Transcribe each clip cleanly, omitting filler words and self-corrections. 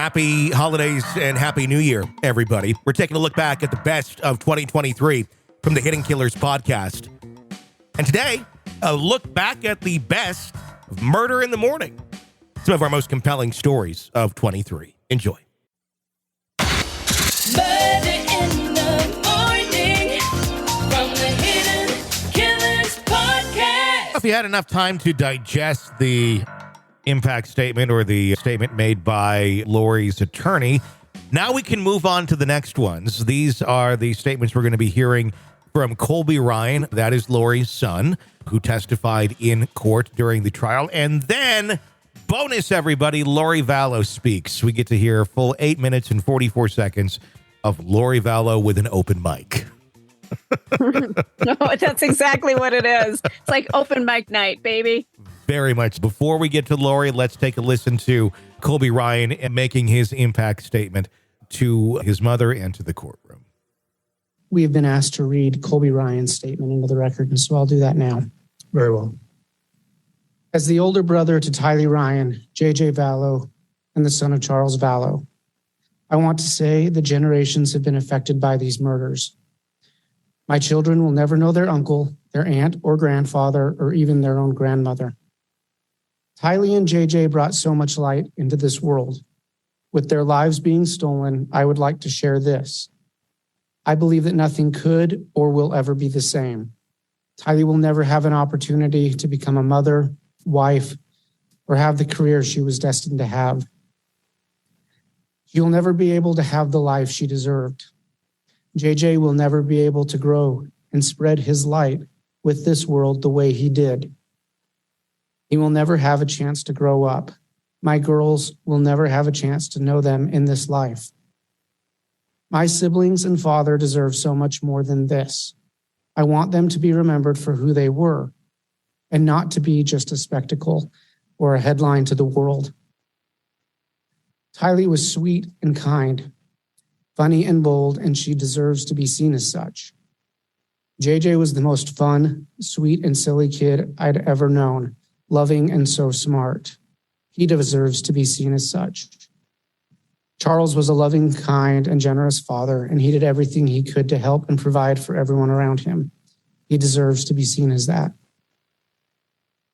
Happy holidays and happy new year, everybody. We're taking a look back at the best of 2023 from the Hidden Killers podcast. And today, a look back at the best of Murder in the Morning. Some of our most compelling stories of 23. Enjoy. Murder in the Morning from the Hidden Killers podcast. If you had enough time to digest the impact statement or the statement made by Lori's attorney, now we can move on to the next ones. These are the statements we're going to be hearing from Colby Ryan, that is Lori's son, who testified in court during the trial. And then, bonus everybody, Lori Vallow speaks. We get to hear a full 8 minutes and 44 seconds of Lori Vallow with an open mic. No, that's exactly what it is. It's like open mic night, baby. Very much. Before we get to Lori, let's take a listen to Colby Ryan making his impact statement to his mother and to the courtroom. We have been asked to read Colby Ryan's statement into the record, and so I'll do that now. Very well. As the older brother to Tylee Ryan, J.J. Vallow, and the son of Charles Vallow, I want to say the generations have been affected by these murders. My children will never know their uncle, their aunt or grandfather, or even their own grandmother. Tylee and JJ brought so much light into this world. With their lives being stolen, I would like to share this. I believe that nothing could or will ever be the same. Tylee will never have an opportunity to become a mother, wife, or have the career she was destined to have. She'll never be able to have the life she deserved. JJ will never be able to grow and spread his light with this world the way he did. He will never have a chance to grow up. My girls will never have a chance to know them in this life. My siblings and father deserve so much more than this. I want them to be remembered for who they were and not to be just a spectacle or a headline to the world. Tylee was sweet and kind, funny and bold, and she deserves to be seen as such. JJ was the most fun, sweet, and silly kid I'd ever known, loving and so smart. He deserves to be seen as such. Charles was a loving, kind, and generous father, and he did everything he could to help and provide for everyone around him. He deserves to be seen as that.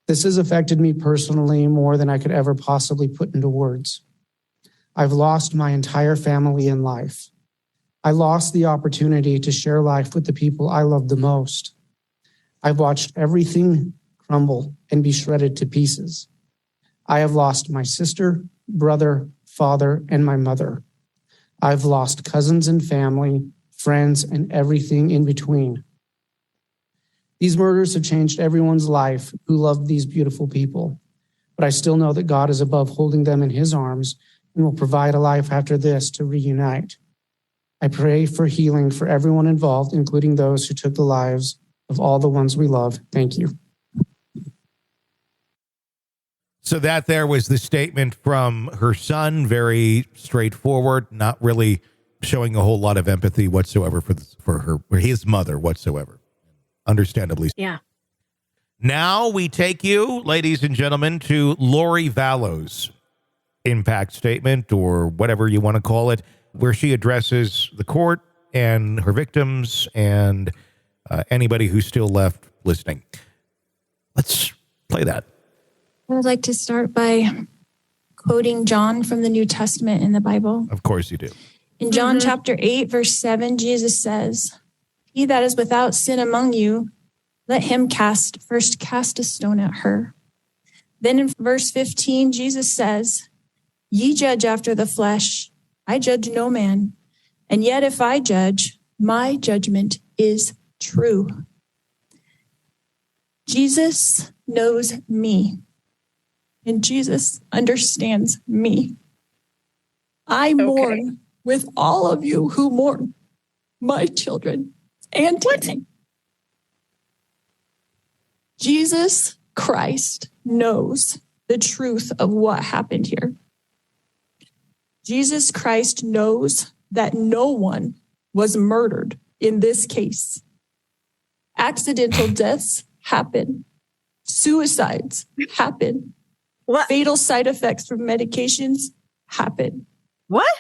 This has affected me personally more than I could ever possibly put into words. I've lost my entire family in life. I lost the opportunity to share life with the people I love the most. I've watched everything crumble and be shredded to pieces. I have lost my sister, brother, father, and my mother. I've lost cousins and family, friends, and everything in between. These murders have changed everyone's life who loved these beautiful people, but I still know that God is above holding them in his arms and will provide a life after this to reunite. I pray for healing for everyone involved, including those who took the lives of all the ones we love. Thank you. So that there was the statement from her son, very straightforward, not really showing a whole lot of empathy whatsoever for his mother whatsoever. Understandably. Yeah. Now we take you, ladies and gentlemen, to Lori Vallow's impact statement, or whatever you want to call it, where she addresses the court and her victims and anybody who's still left listening. Let's play that. I would like to start by quoting John from the New Testament in the Bible. Of course you do. In John chapter 8, verse 7, Jesus says, "He that is without sin among you, let him first cast a stone at her." Then in verse 15, Jesus says, "Ye judge after the flesh. I judge no man. And yet if I judge, my judgment is true." Jesus knows me. And Jesus understands me. I mourn with all of you who mourn, my children and me. Jesus Christ knows the truth of what happened here. Jesus Christ knows that no one was murdered in this case. Accidental deaths happen. Suicides happen. What? Fatal side effects from medications happen. What?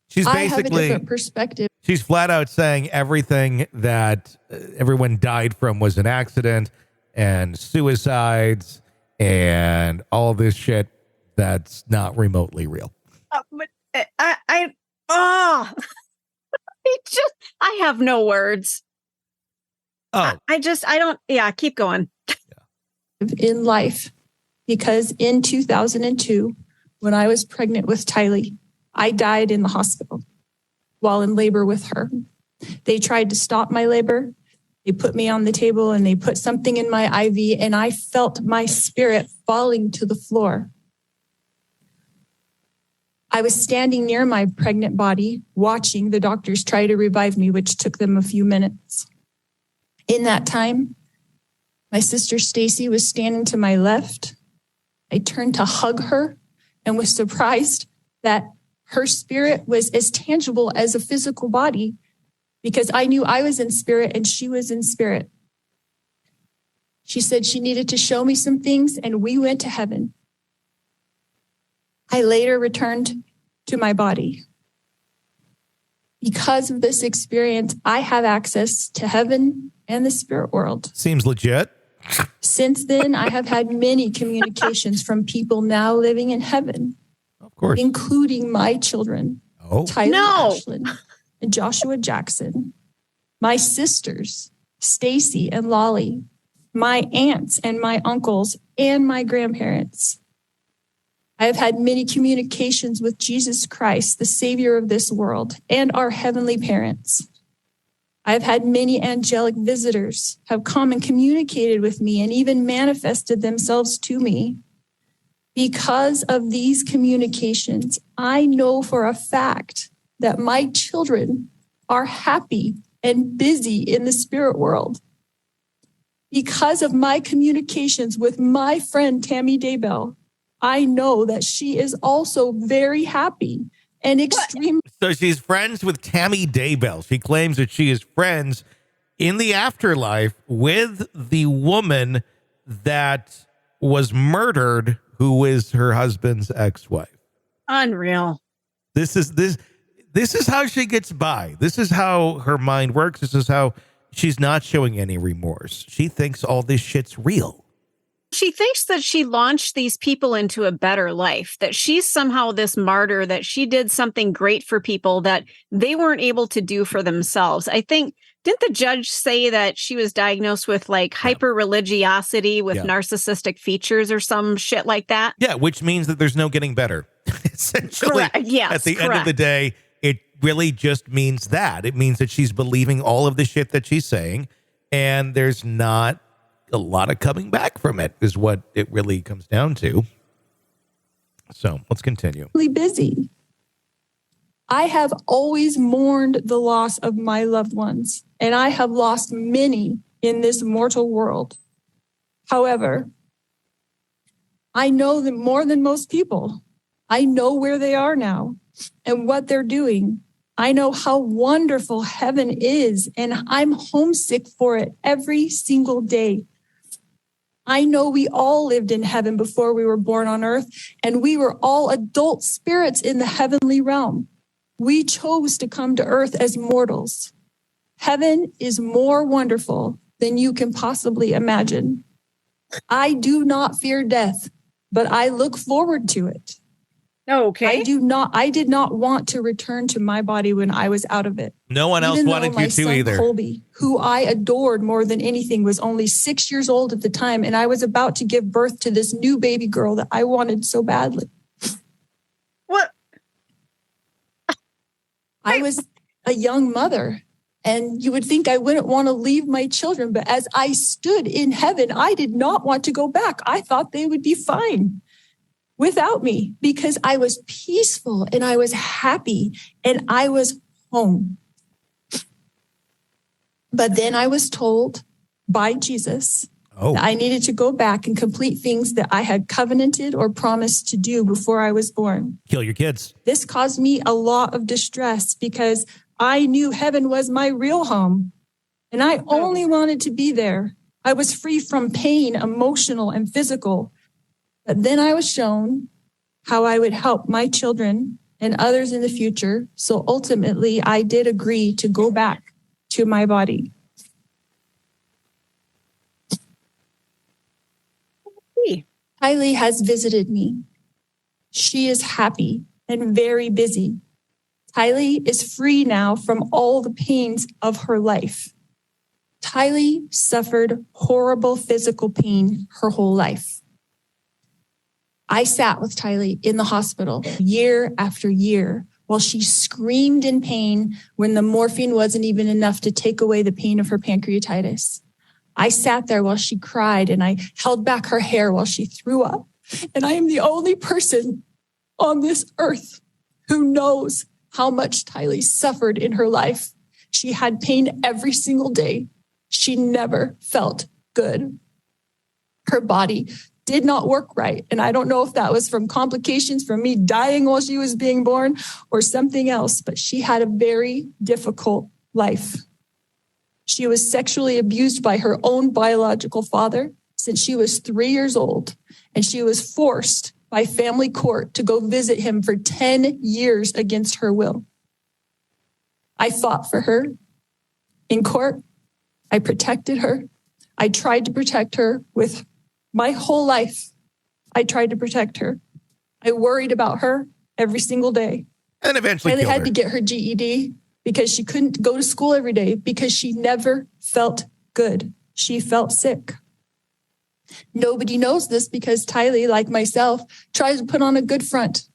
She's I have a basically, different perspective. she's flat out saying everything that everyone died from was an accident and suicides and all this shit that's not remotely real. But I have no words. Oh, I don't, keep going. In life, because in 2002, when I was pregnant with Tylee, I died in the hospital while in labor with her. They tried to stop my labor. They put me on the table and they put something in my IV, and I felt my spirit falling to the floor. I was standing near my pregnant body, watching the doctors try to revive me, which took them a few minutes. In that time, my sister Stacy was standing to my left. I turned to hug her and was surprised that her spirit was as tangible as a physical body, because I knew I was in spirit and she was in spirit. She said she needed to show me some things, and we went to heaven. I later returned to my body. Because of this experience, I have access to heaven and the spirit world. seems legit. Since then, I have had many communications from people now living in heaven, Of course. including my children, Oh, Tyler No. Ashland and Joshua Jackson, my sisters, Stacy and Lolly, my aunts and my uncles, and my grandparents. I have had many communications with Jesus Christ, the Savior of this world, and our heavenly parents. I have had many angelic visitors have come and communicated with me and even manifested themselves to me. Because of these communications, I know for a fact that my children are happy and busy in the spirit world. Because of my communications with my friend Tammy Daybell, I know that she is also very happy and extremely. so she's friends with Tammy Daybell. She claims that she is friends in the afterlife with the woman that was murdered, who is her husband's ex-wife. Unreal. This is how she gets by. This is how her mind works. This is how she's not showing any remorse. She thinks all this shit's real. She thinks that she launched these people into a better life, that she's somehow this martyr, that she did something great for people that they weren't able to do for themselves. I think, didn't the judge say that she was diagnosed with like hyper religiosity with narcissistic features or some shit like that? Yeah, which means that there's no getting better. Essentially, Correct. Yes, at the end of the day, it really just means that. It means that she's believing all of the shit that she's saying, and there's not a lot of coming back from it, is what it really comes down to. So let's continue. Busy. I have always mourned the loss of my loved ones, and I have lost many in this mortal world. However, I know them more than most people. I know where they are now and what they're doing. I know how wonderful heaven is, and I'm homesick for it every single day. I know we all lived in heaven before we were born on earth, and we were all adult spirits in the heavenly realm. We chose to come to earth as mortals. Heaven is more wonderful than you can possibly imagine. I do not fear death, but I look forward to it. Okay. I did not want to return to my body when I was out of it. No one else Even wanted though my you to son either. Colby, who I adored more than anything, was only 6 years old at the time, and I was about to give birth to this new baby girl that I wanted so badly. What? I was a young mother, and you would think I wouldn't want to leave my children, but as I stood in heaven, I did not want to go back. I thought they would be fine without me because I was peaceful and I was happy and I was home. But then I was told by Jesus that I needed to go back and complete things that I had covenanted or promised to do before I was born. Kill your kids. This caused me a lot of distress because I knew heaven was my real home and I only wanted to be there. I was free from pain, emotional and physical. But then I was shown how I would help my children and others in the future. So ultimately, I did agree to go back to my body. Kylie has visited me. She is happy and very busy. Kylie is free now from all the pains of her life. Kylie suffered horrible physical pain her whole life. I sat with Kylie in the hospital year after year while she screamed in pain when the morphine wasn't even enough to take away the pain of her pancreatitis. I sat there while she cried and I held back her hair while she threw up. And I am the only person on this earth who knows how much Kylie suffered in her life. She had pain every single day. She never felt good. Her body did not work right. And I don't know if that was from complications from me dying while she was being born or something else, but she had a very difficult life. She was sexually abused by her own biological father since she was 3 years old, and she was forced by family court to go visit him for 10 years against her will. I fought for her in court. I protected her. I tried to protect her with my whole life. I tried to protect her. I worried about her every single day. And eventually Kylie killed had her. to get her GED because she couldn't go to school every day because she never felt good. She felt sick. Nobody knows this because Kylie, like myself, tries to put on a good front,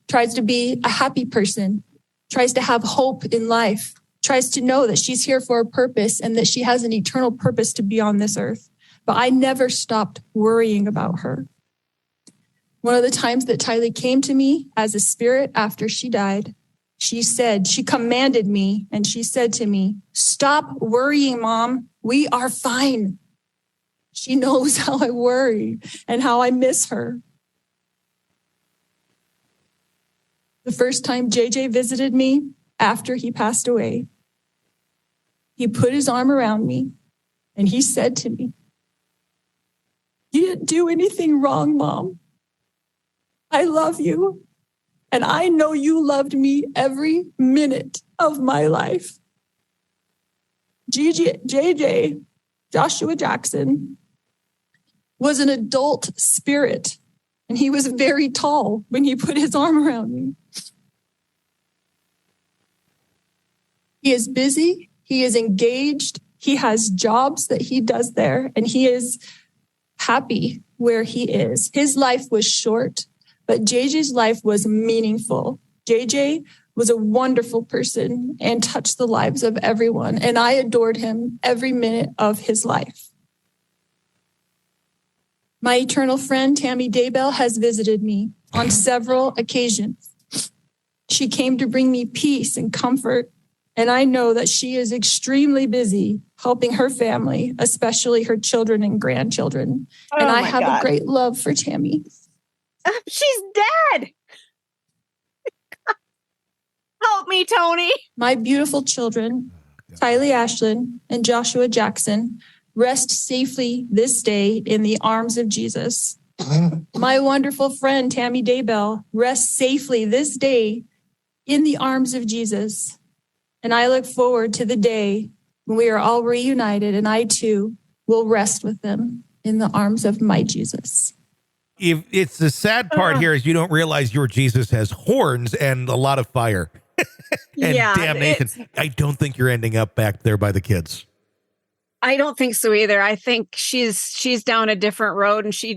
tries to be a happy person, tries to have hope in life, tries to know that she's here for a purpose and that she has an eternal purpose to be on this earth. But I never stopped worrying about her. One of the times that Kylie came to me as a spirit after she died, she commanded me and she said to me, "Stop worrying, Mom. We are fine." She knows how I worry and how I miss her. The first time JJ visited me after he passed away, he put his arm around me and he said to me, "You didn't do anything wrong, Mom. I love you. And I know you loved me every minute of my life." JJ, Joshua Jackson, was an adult spirit, and he was very tall when he put his arm around me. He is busy. He is engaged. He has jobs that he does there, and he is happy where he is. His life was short, but JJ's life was meaningful. JJ was a wonderful person and touched the lives of everyone, and I adored him every minute of his life. My eternal friend, Tammy Daybell, has visited me on several occasions. She came to bring me peace and comfort, and I know that she is extremely busy helping her family, especially her children and grandchildren. And I have a great love for Tammy. She's dead. Help me, Tony. My beautiful children, Kylie Ashlyn and Joshua Jackson, rest safely this day in the arms of Jesus. My wonderful friend, Tammy Daybell, rests safely this day in the arms of Jesus. And I look forward to the day when we are all reunited and I too will rest with them in the arms of my Jesus. If it's the sad part here is you don't realize your Jesus has horns and a lot of fire and damnation. I don't think you're ending up back there by the kids. I don't think so either. I think she's down a different road and she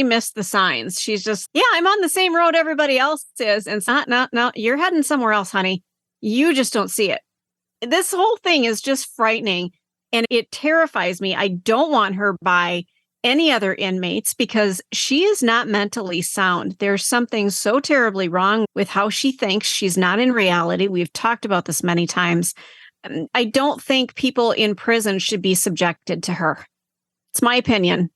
missed the signs. She's just, I'm on the same road everybody else is. And it's not, you're heading somewhere else, honey. You just don't see it. This whole thing is just frightening and it terrifies me. I don't want her by any other inmates because she is not mentally sound. There's something so terribly wrong with how she thinks. She's not in reality. We've talked about this many times. I don't think people in prison should be subjected to her. It's my opinion.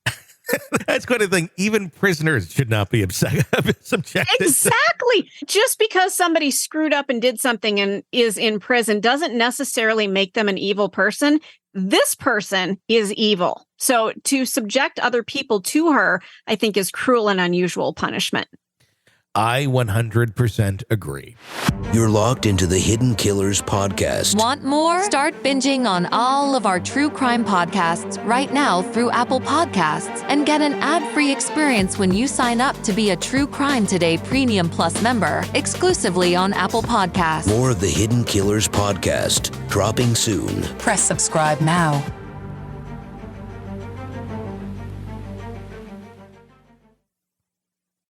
That's quite a thing. Even prisoners should not be subjected. Exactly. Just because somebody screwed up and did something and is in prison doesn't necessarily make them an evil person. This person is evil. So to subject other people to her, I think is cruel and unusual punishment. I 100% agree. You're locked into the Hidden Killers podcast. Want more? Start binging on all of our true crime podcasts right now through Apple Podcasts and get an ad-free experience when you sign up to be a True Crime Today Premium Plus member exclusively on Apple Podcasts. More of the Hidden Killers podcast dropping soon. Press subscribe now.